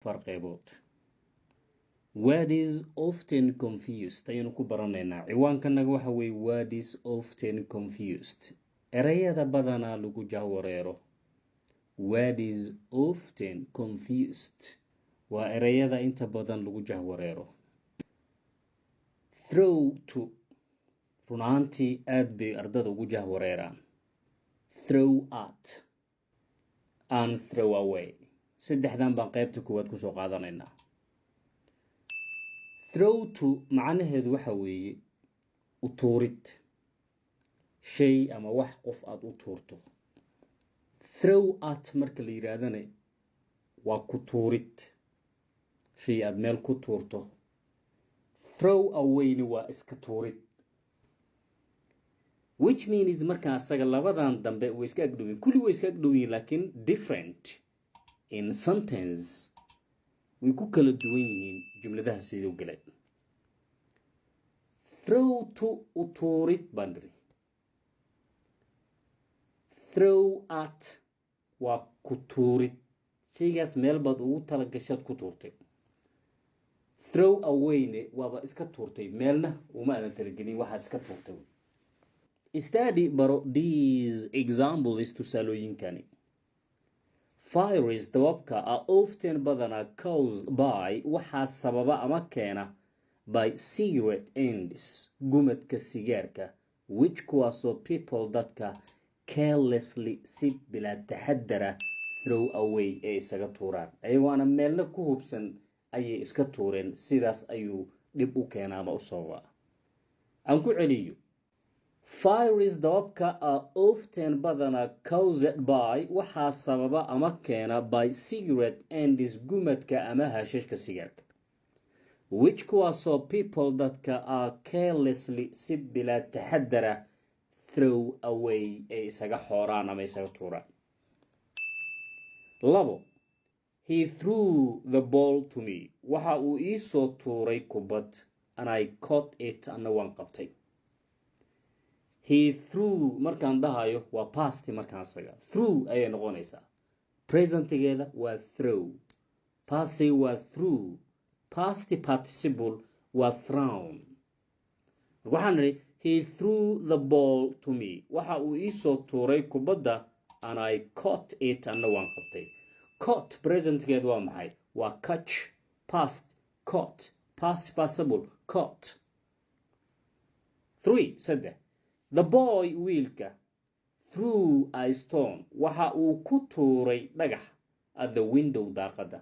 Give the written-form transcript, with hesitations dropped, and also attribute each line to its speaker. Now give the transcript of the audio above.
Speaker 1: farqeybood. Word is often confused ayaynu ku baranaynaa. Ciwaankanaga waxa weeye word is often confused. Erayada badanaa lagu jahwareero. Word is often confused. Waa erayada inta badan lagu jahwareero. Throw to. Runaantii aad bay ardada ugu jahwareeraan. Throw at. And throw away. Saddexdan baan qaybta koowaad kusoo qaadanaynaa. Throw to macnaheedu waxa weeye u tuurid. Shay ama wax qof aad u tuurto. Throw at marka la yiraahdana waa ku tuurid. Shay aad meel ku tuurto. Throw away waa iska tuurid. Which means marka asaga labadan dambe way iska agdhowin. Kulli way iska agdhowin laakiin different in sentence. way ku kala duwan yihiin jumladaha sidoo galay. Throw to u tuurid bandri. Throw at waa ku tuurid. Shaygaas meel baad ugu tala gashaad ku tuurtay. Throw away waaba iska tuurtay meelna uma aadan talagelin waxaad iska tuurtay. Study baro these examples tusaalooyinkani. Fires dababka are often badana caused by waxaa sababa ama keena by cigarette ends gumadka sigaarka which kuwaasoo people dadka carelessly si bilaa taxadara throw away ee isaga tuuraan. Ayagoona meelna ku hubsan ayay iska tuureen sidaas ayuu dhib u keenaa ama u sababa. Aan ku celiyo. Fires dababka are often badana caused by waxaa sababa ama keena by cigarette ends gumadka ama hashashka sigaarka which kuwaasoo people dadka are carelessly si bilaa taxadara throw away ee isaga xooraan ama isaga tuuraan. Labo. He threw the ball to me. Waxa uu ii soo tuuray kubad and I caught it ana waan qabtay. He threw markaan dhahayo waa past markaan saga. Threw ayay noqonaysaa. Presentgeeda waa throw. Past waa threw. Past participle waa thrown. Waxaan niri he threw the ball to me. Waxa uu ii soo tuuray kubadda and I caught it ana waan qabtay. Caught presentgeeda waa maxay? Waa catch. Past caught. Past participle caught. 3 saddex. The boy wiilka threw a stone waxa uu ku tuuray dhagax at the window daaqada.